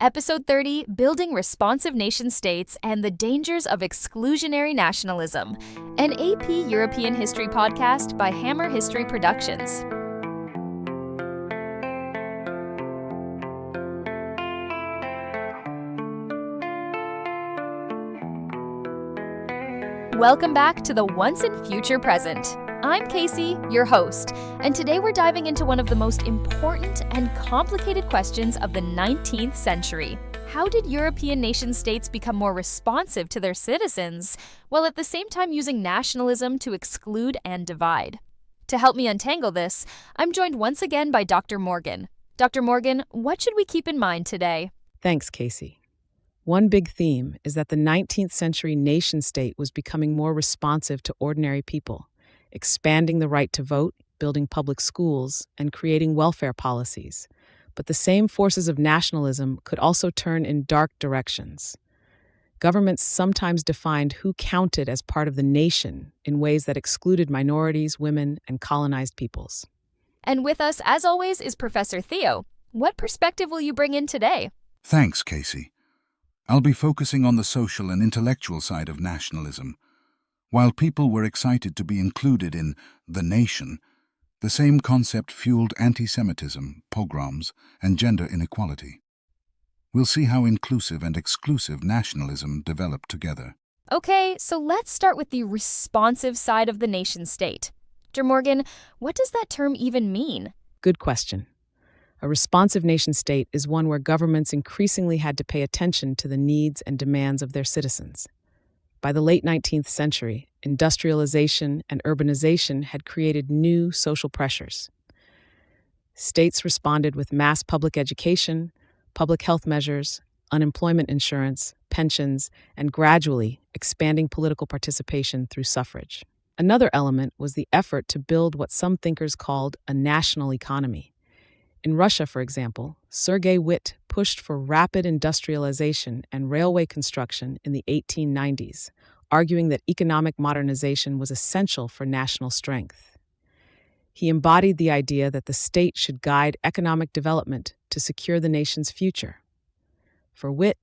Episode 30, Building Responsive Nation-States and the Dangers of Exclusionary Nationalism, an AP European History podcast by Hammer History Productions. Welcome back to the Once and Future Present. I'm Casey, your host, and today we're diving into one of the most important and complicated questions of the 19th century. How did European nation-states become more responsive to their citizens, while at the same time using nationalism to exclude and divide? To help me untangle this, I'm joined once again by Dr. Morgan. Dr. Morgan, what should we keep in mind today? Thanks, Casey. One big theme is that the 19th century nation-state was becoming more responsive to ordinary people, expanding the right to vote, building public schools, and creating welfare policies. But the same forces of nationalism could also turn in dark directions. Governments sometimes defined who counted as part of the nation in ways that excluded minorities, women, and colonized peoples. And with us, as always, is Professor Theo. What perspective will you bring in today? Thanks, Casey. I'll be focusing on the social and intellectual side of nationalism. While people were excited to be included in the nation, the same concept fueled anti-Semitism, pogroms, and gender inequality. We'll see how inclusive and exclusive nationalism developed together. Okay, so let's start with the responsive side of the nation-state. Dr. Morgan, what does that term even mean? Good question. A responsive nation-state is one where governments increasingly had to pay attention to the needs and demands of their citizens. By the late 19th century, industrialization and urbanization had created new social pressures. States responded with mass public education, public health measures, unemployment insurance, pensions, and gradually expanding political participation through suffrage. Another element was the effort to build what some thinkers called a national economy. In Russia, for example, Sergei Witt pushed for rapid industrialization and railway construction in the 1890s, arguing that economic modernization was essential for national strength. He embodied the idea that the state should guide economic development to secure the nation's future. For Witt,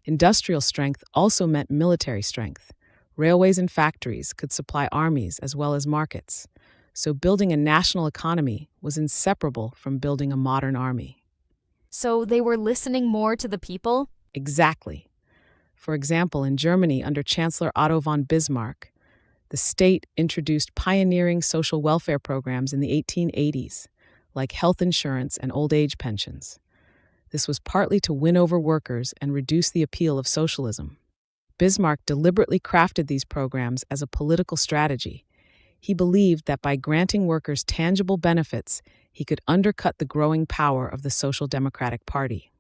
industrial strength also meant military strength. Railways and factories could supply armies as well as markets. So building a national economy was inseparable from building a modern army. So they were listening more to the people? Exactly. For example, in Germany under Chancellor Otto von Bismarck, the state introduced pioneering social welfare programs in the 1880s, like health insurance and old age pensions. This was partly to win over workers and reduce the appeal of socialism. Bismarck deliberately crafted these programs as a political strategy. He believed that by granting workers tangible benefits, he could undercut the growing power of the Social Democratic Party.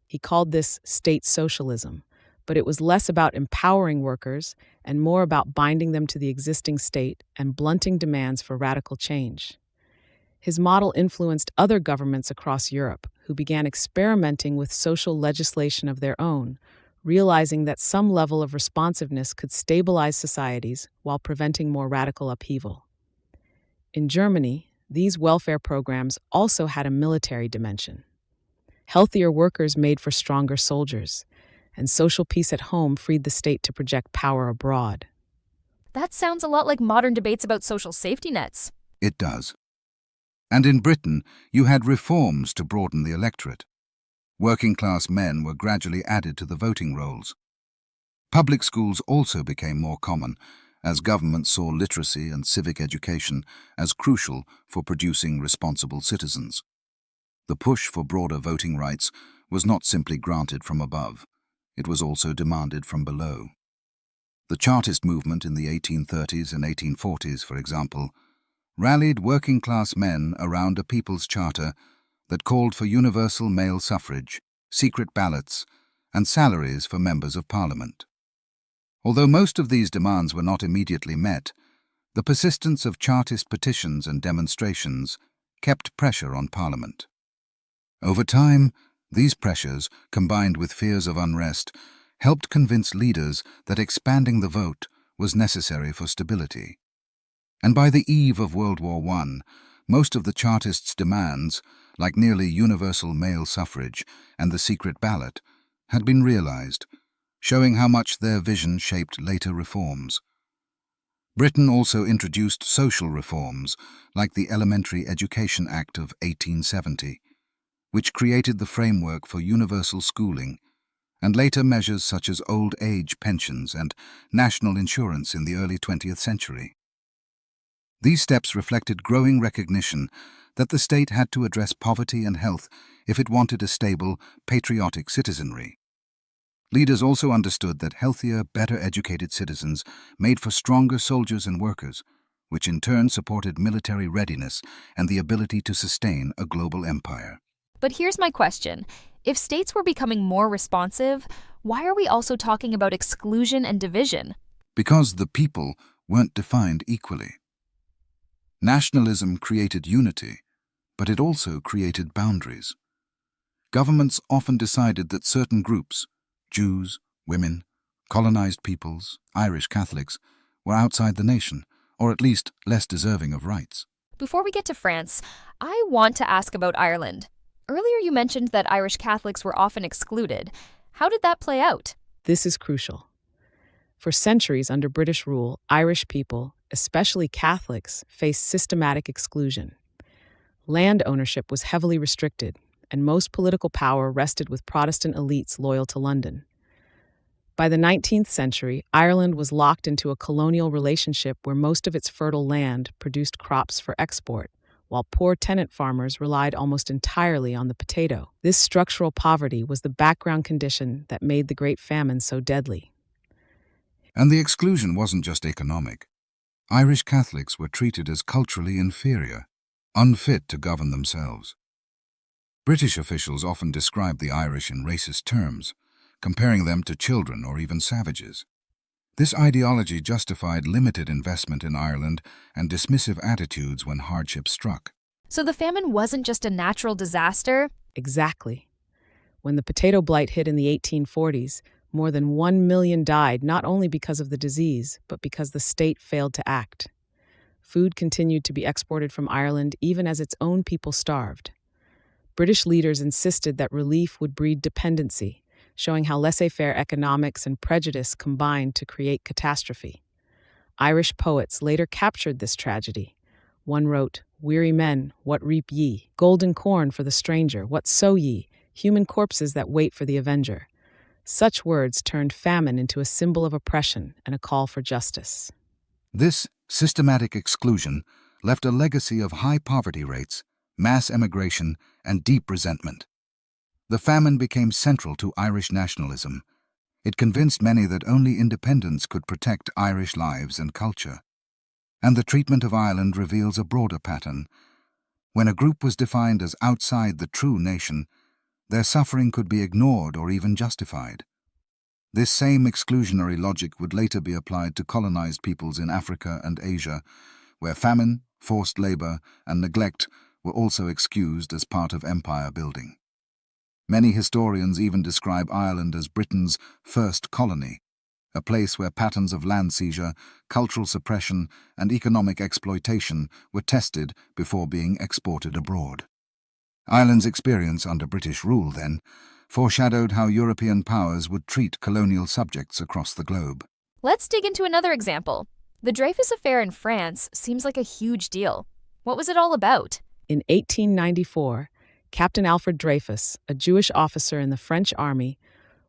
He called this state socialism, but it was less about empowering workers and more about binding them to the existing state and blunting demands for radical change. His model influenced other governments across Europe who began experimenting with social legislation of their own, realizing that some level of responsiveness could stabilize societies while preventing more radical upheaval. In Germany, these welfare programs also had a military dimension. Healthier workers made for stronger soldiers, and social peace at home freed the state to project power abroad. That sounds a lot like modern debates about social safety nets. It does. And in Britain, you had reforms to broaden the electorate. Working-class men were gradually added to the voting rolls. Public schools also became more common, as governments saw literacy and civic education as crucial for producing responsible citizens. The push for broader voting rights was not simply granted from above, it was also demanded from below. The Chartist movement in the 1830s and 1840s, for example, rallied working-class men around a people's charter that called for universal male suffrage, secret ballots, and salaries for members of Parliament. Although most of these demands were not immediately met, the persistence of Chartist petitions and demonstrations kept pressure on Parliament. Over time, these pressures, combined with fears of unrest, helped convince leaders that expanding the vote was necessary for stability. And by the eve of World War I, most of the Chartists' demands, like nearly universal male suffrage and the secret ballot, had been realized, showing how much their vision shaped later reforms. Britain also introduced social reforms, like the Elementary Education Act of 1870, which created the framework for universal schooling, and later measures such as old age pensions and national insurance in the early 20th century. These steps reflected growing recognition that the state had to address poverty and health if it wanted a stable, patriotic citizenry. Leaders also understood that healthier, better educated citizens made for stronger soldiers and workers, which in turn supported military readiness and the ability to sustain a global empire. But here's my question. If states were becoming more responsive, why are we also talking about exclusion and division? Because the people weren't defined equally. Nationalism created unity, but it also created boundaries. Governments often decided that certain groups, Jews, women, colonized peoples, Irish Catholics, were outside the nation, or at least less deserving of rights. Before we get to France, I want to ask about Ireland. Earlier you mentioned that Irish Catholics were often excluded. How did that play out? This is crucial. For centuries under British rule, Irish people, especially Catholics, faced systematic exclusion. Land ownership was heavily restricted, and most political power rested with Protestant elites loyal to London. By the 19th century, Ireland was locked into a colonial relationship where most of its fertile land produced crops for export, while poor tenant farmers relied almost entirely on the potato. This structural poverty was the background condition that made the Great Famine so deadly. And the exclusion wasn't just economic. Irish Catholics were treated as culturally inferior, unfit to govern themselves. British officials often described the Irish in racist terms, comparing them to children or even savages. This ideology justified limited investment in Ireland and dismissive attitudes when hardship struck. So the famine wasn't just a natural disaster? Exactly. When the potato blight hit in the 1840s, more than 1 million died not only because of the disease, but because the state failed to act. Food continued to be exported from Ireland even as its own people starved. British leaders insisted that relief would breed dependency, showing how laissez-faire economics and prejudice combined to create catastrophe. Irish poets later captured this tragedy. One wrote, "Weary men, what reap ye? Golden corn for the stranger, what sow ye? Human corpses that wait for the avenger." Such words turned famine into a symbol of oppression and a call for justice. This systematic exclusion left a legacy of high poverty rates, mass emigration, and deep resentment. The famine became central to Irish nationalism. It convinced many that only independence could protect Irish lives and culture. And the treatment of Ireland reveals a broader pattern. When a group was defined as outside the true nation, their suffering could be ignored or even justified. This same exclusionary logic would later be applied to colonized peoples in Africa and Asia, where famine, forced labor, and neglect were also excused as part of empire building. Many historians even describe Ireland as Britain's first colony, a place where patterns of land seizure, cultural suppression, and economic exploitation were tested before being exported abroad. Ireland's experience under British rule, then, foreshadowed how European powers would treat colonial subjects across the globe. Let's dig into another example. The Dreyfus Affair in France seems like a huge deal. What was it all about? In 1894, Captain Alfred Dreyfus, a Jewish officer in the French army,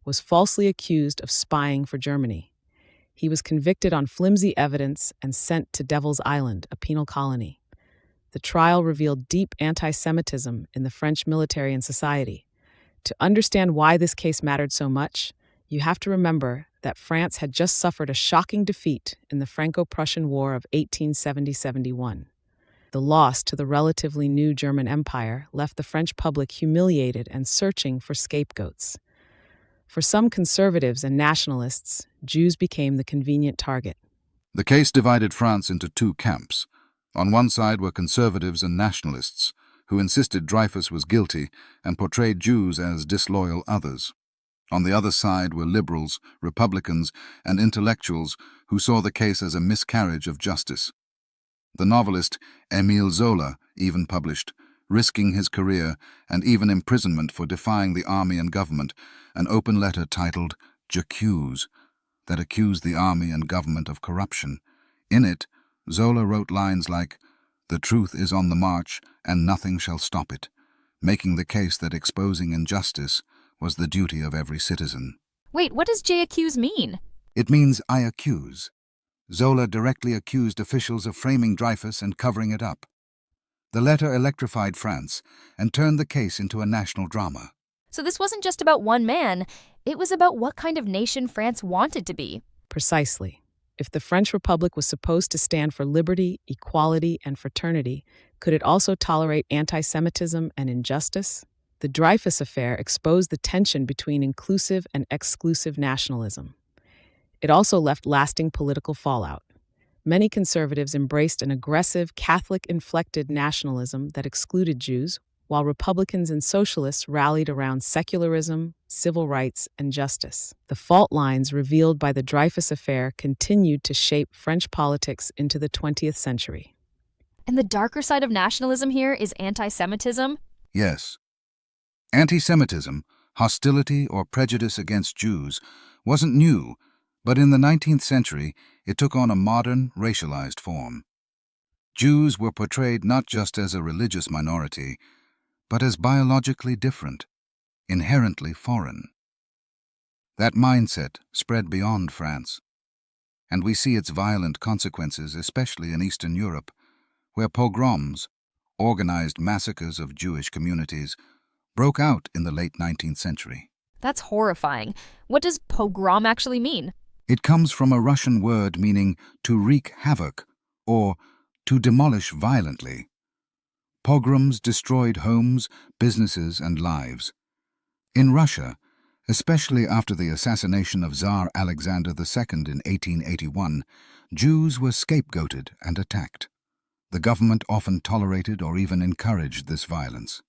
was falsely accused of spying for Germany. He was convicted on flimsy evidence and sent to Devil's Island, a penal colony. The trial revealed deep anti-Semitism in the French military and society. To understand why this case mattered so much, you have to remember that France had just suffered a shocking defeat in the Franco-Prussian War of 1870-71. The loss to the relatively new German Empire left the French public humiliated and searching for scapegoats. For some conservatives and nationalists, Jews became the convenient target. The case divided France into two camps. On one side were conservatives and nationalists, who insisted Dreyfus was guilty and portrayed Jews as disloyal others. On the other side were liberals, Republicans, and intellectuals who saw the case as a miscarriage of justice. The novelist Émile Zola even published risking his career and even imprisonment for defying the army and government, an open letter titled J'accuse that accused the army and government of corruption. In it, Zola wrote lines like, "The truth is on the march and nothing shall stop it," making the case that exposing injustice was the duty of every citizen. Wait, what does J'accuse mean? It means I accuse. Zola directly accused officials of framing Dreyfus and covering it up. The letter electrified France and turned the case into a national drama. So this wasn't just about one man, it was about what kind of nation France wanted to be. Precisely. If the French Republic was supposed to stand for liberty, equality, and fraternity, could it also tolerate anti-Semitism and injustice? The Dreyfus Affair exposed the tension between inclusive and exclusive nationalism. It also left lasting political fallout. Many conservatives embraced an aggressive, Catholic-inflected nationalism that excluded Jews, while Republicans and socialists rallied around secularism, civil rights, and justice. The fault lines revealed by the Dreyfus Affair continued to shape French politics into the 20th century. And the darker side of nationalism here is anti-Semitism? Yes. Anti-Semitism, hostility or prejudice against Jews, wasn't new, but in the 19th century it took on a modern, racialized form. Jews were portrayed not just as a religious minority, but as biologically different, inherently foreign. That mindset spread beyond France, and we see its violent consequences especially in Eastern Europe, where pogroms, organized massacres of Jewish communities, broke out in the late 19th century. That's horrifying. What does pogrom actually mean? It comes from a Russian word meaning to wreak havoc or to demolish violently. Pogroms destroyed homes, businesses, and lives. In Russia, especially after the assassination of Tsar Alexander II in 1881, Jews were scapegoated and attacked. The government often tolerated or even encouraged this violence.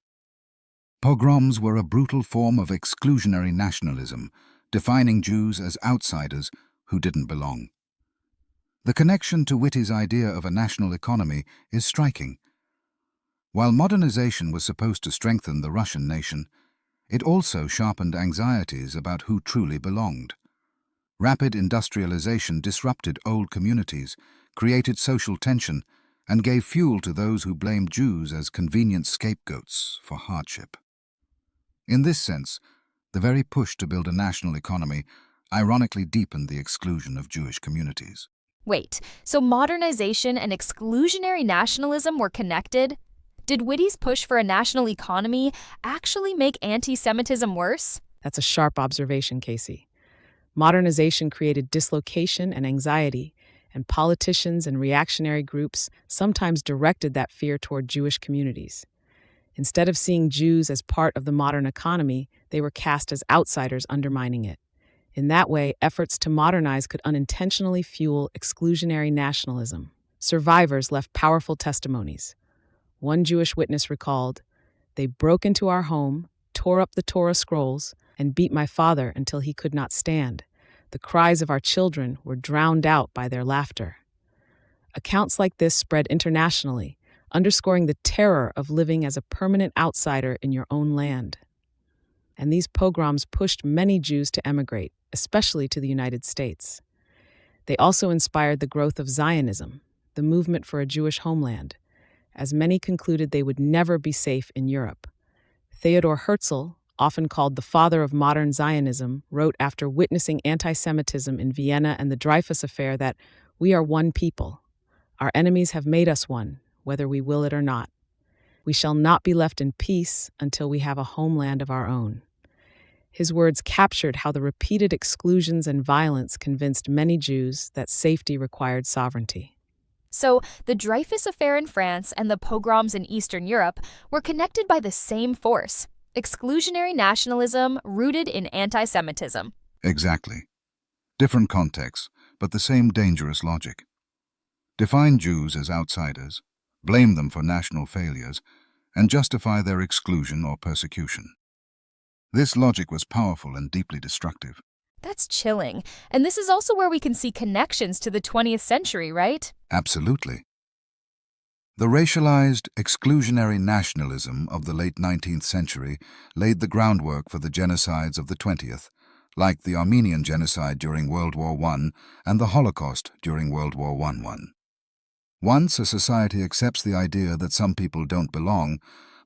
Pogroms were a brutal form of exclusionary nationalism, defining Jews as outsiders who didn't belong. The connection to Whitty's idea of a national economy is striking. While modernization was supposed to strengthen the Russian nation, it also sharpened anxieties about who truly belonged. Rapid industrialization disrupted old communities, created social tension, and gave fuel to those who blamed Jews as convenient scapegoats for hardship. In this sense, the very push to build a national economy ironically deepened the exclusion of Jewish communities. Wait, so modernization and exclusionary nationalism were connected? Did Whitty's push for a national economy actually make anti-Semitism worse? That's a sharp observation, Casey. Modernization created dislocation and anxiety, and politicians and reactionary groups sometimes directed that fear toward Jewish communities. Instead of seeing Jews as part of the modern economy, they were cast as outsiders undermining it. In that way, efforts to modernize could unintentionally fuel exclusionary nationalism. Survivors left powerful testimonies. One Jewish witness recalled, "They broke into our home, tore up the Torah scrolls, and beat my father until he could not stand. The cries of our children were drowned out by their laughter." Accounts like this spread internationally, underscoring the terror of living as a permanent outsider in your own land. And these pogroms pushed many Jews to emigrate, especially to the United States. They also inspired the growth of Zionism, the movement for a Jewish homeland, as many concluded they would never be safe in Europe. Theodor Herzl, often called the father of modern Zionism, wrote after witnessing anti-Semitism in Vienna and the Dreyfus Affair that we are one people. Our enemies have made us one, whether we will it or not. We shall not be left in peace until we have a homeland of our own. His words captured how the repeated exclusions and violence convinced many Jews that safety required sovereignty. So, the Dreyfus Affair in France and the pogroms in Eastern Europe were connected by the same force: exclusionary nationalism rooted in anti-Semitism. Exactly. Different contexts, but the same dangerous logic. Define Jews as outsiders, blame them for national failures, and justify their exclusion or persecution. This logic was powerful and deeply destructive. That's chilling. And this is also where we can see connections to the 20th century, right? Absolutely. The racialized, exclusionary nationalism of the late 19th century laid the groundwork for the genocides of the 20th, like the Armenian genocide during World War I and the Holocaust during World War I. Once a society accepts the idea that some people don't belong,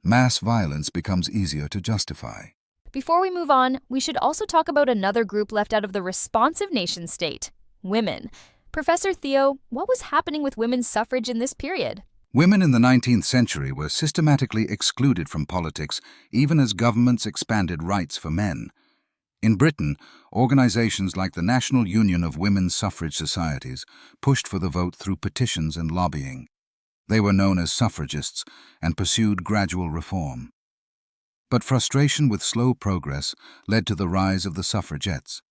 mass violence becomes easier to justify. Before we move on, we should also talk about another group left out of the responsive nation-state: women. Professor Theo, what was happening with women's suffrage in this period? Women in the 19th century were systematically excluded from politics, even as governments expanded rights for men. In Britain, organizations like the National Union of Women's Suffrage Societies pushed for the vote through petitions and lobbying. They were known as suffragists and pursued gradual reform. But frustration with slow progress led to the rise of the suffragettes,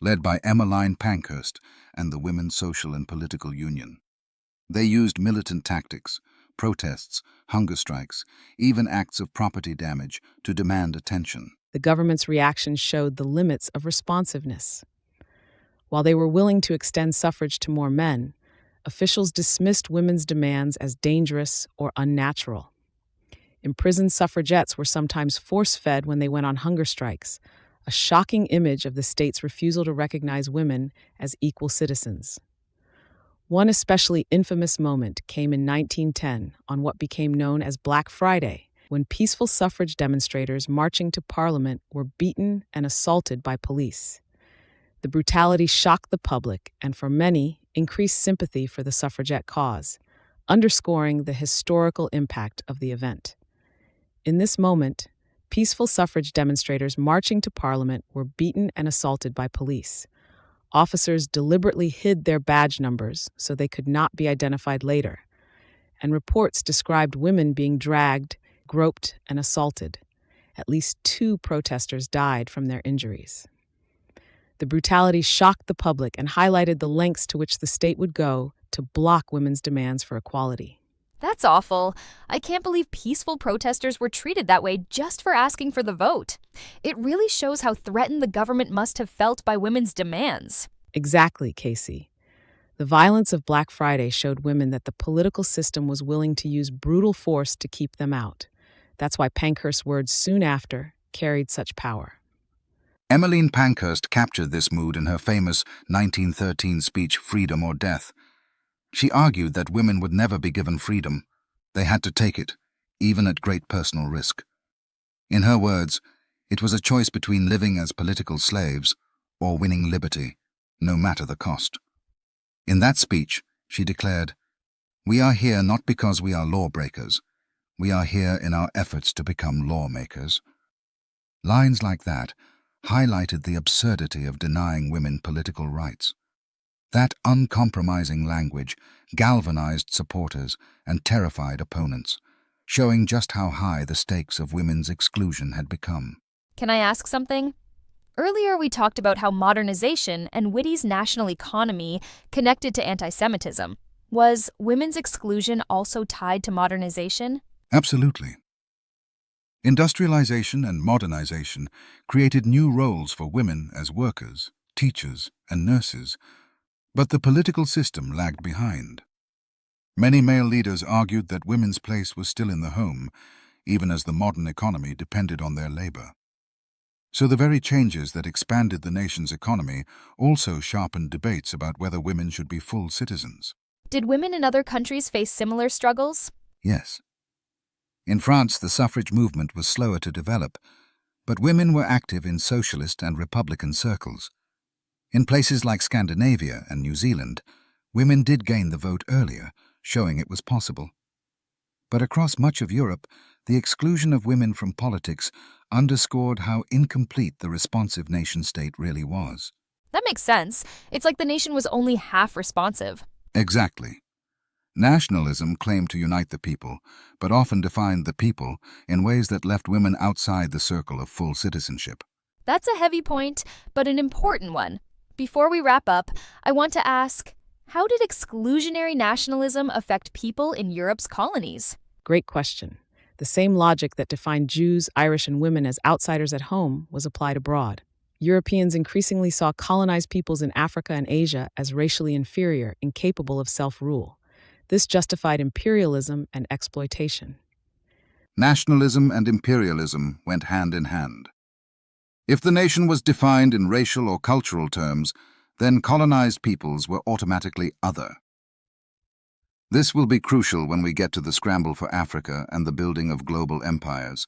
led by Emmeline Pankhurst and the Women's Social and Political Union. They used militant tactics, protests, hunger strikes, even acts of property damage to demand attention. The government's reaction showed the limits of responsiveness. While they were willing to extend suffrage to more men, officials dismissed women's demands as dangerous or unnatural. Imprisoned suffragettes were sometimes force-fed when they went on hunger strikes, a shocking image of the state's refusal to recognize women as equal citizens. One especially infamous moment came in 1910 on what became known as Black Friday, when peaceful suffrage demonstrators marching to Parliament were beaten and assaulted by police. The brutality shocked the public and, for many, increased sympathy for the suffragette cause, underscoring the historical impact of the event. In this moment, peaceful suffrage demonstrators marching to Parliament were beaten and assaulted by police. Officers deliberately hid their badge numbers so they could not be identified later, and reports described women being dragged, groped, and assaulted. At least 2 protesters died from their injuries. The brutality shocked the public and highlighted the lengths to which the state would go to block women's demands for equality. That's awful. I can't believe peaceful protesters were treated that way just for asking for the vote. It really shows how threatened the government must have felt by women's demands. Exactly, Casey. The violence of Black Friday showed women that the political system was willing to use brutal force to keep them out. That's why Pankhurst's words soon after carried such power. Emmeline Pankhurst captured this mood in her famous 1913 speech, Freedom or Death. She argued that women would never be given freedom. They had to take it, even at great personal risk. In her words, it was a choice between living as political slaves or winning liberty, no matter the cost. In that speech, she declared, "We are here not because we are lawbreakers. We are here in our efforts to become lawmakers." Lines like that highlighted the absurdity of denying women political rights. That uncompromising language galvanized supporters and terrified opponents, showing just how high the stakes of women's exclusion had become. Can I ask something? Earlier we talked about how modernization and Whitty's national economy connected to anti-Semitism. Was women's exclusion also tied to modernization? Absolutely. Industrialization and modernization created new roles for women as workers, teachers, and nurses, but the political system lagged behind. Many male leaders argued that women's place was still in the home, even as the modern economy depended on their labor. So the very changes that expanded the nation's economy also sharpened debates about whether women should be full citizens. Did women in other countries face similar struggles? Yes. In France, the suffrage movement was slower to develop, but women were active in socialist and republican circles. In places like Scandinavia and New Zealand, women did gain the vote earlier, showing it was possible. But across much of Europe, the exclusion of women from politics underscored how incomplete the responsive nation-state really was. That makes sense. It's like the nation was only half responsive. Exactly. Nationalism claimed to unite the people, but often defined the people in ways that left women outside the circle of full citizenship. That's a heavy point, but an important one. Before we wrap up, I want to ask, how did exclusionary nationalism affect people in Europe's colonies? Great question. The same logic that defined Jews, Irish, and women as outsiders at home was applied abroad. Europeans increasingly saw colonized peoples in Africa and Asia as racially inferior, incapable of self-rule. This justified imperialism and exploitation. Nationalism and imperialism went hand in hand. If the nation was defined in racial or cultural terms, then colonized peoples were automatically other. This will be crucial when we get to the scramble for Africa and the building of global empires.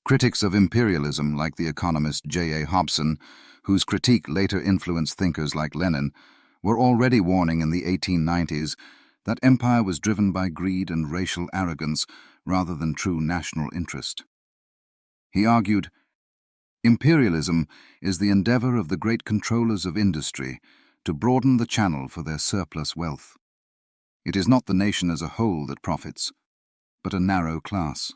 Critics of imperialism, like the economist J.A. Hobson, whose critique later influenced thinkers like Lenin, were already warning in the 1890s that empire was driven by greed and racial arrogance rather than true national interest. He argued, "Imperialism is the endeavor of the great controllers of industry to broaden the channel for their surplus wealth. It is not the nation as a whole that profits, but a narrow class."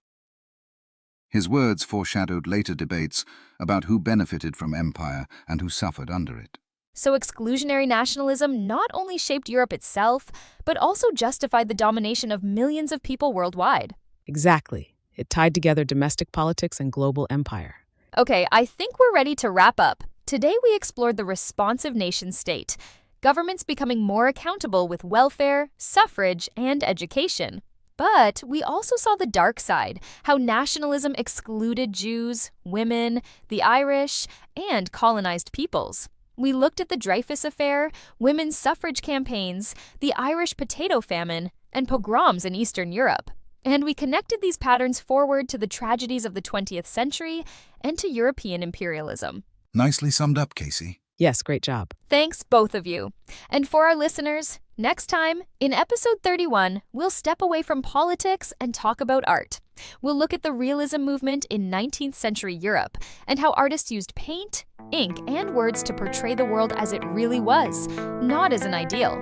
His words foreshadowed later debates about who benefited from empire and who suffered under it. So exclusionary nationalism not only shaped Europe itself, but also justified the domination of millions of people worldwide. Exactly. It tied together domestic politics and global empire. Okay, I think we're ready to wrap up. Today we explored the responsive nation-state, governments becoming more accountable with welfare, suffrage, and education. But we also saw the dark side, how nationalism excluded Jews, women, the Irish, and colonized peoples. We looked at the Dreyfus Affair, women's suffrage campaigns, the Irish potato famine, and pogroms in Eastern Europe. And we connected these patterns forward to the tragedies of the 20th century and to European imperialism. Nicely summed up, Casey. Yes, great job. Thanks, both of you. And for our listeners, next time, in episode 31, we'll step away from politics and talk about art. We'll look at the realism movement in 19th century Europe and how artists used paint, ink, and words to portray the world as it really was, not as an ideal.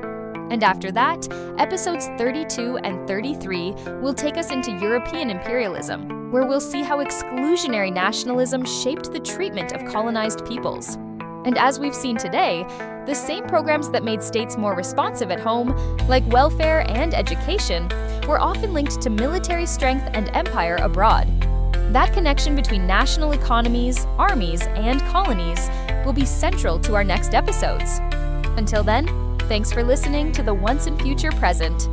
And after that, episodes 32 and 33 will take us into European imperialism, where we'll see how exclusionary nationalism shaped the treatment of colonized peoples. And as we've seen today, the same programs that made states more responsive at home, like welfare and education, were often linked to military strength and empire abroad. That connection between national economies, armies, and colonies will be central to our next episodes. Until then, thanks for listening to the Once and Future Present.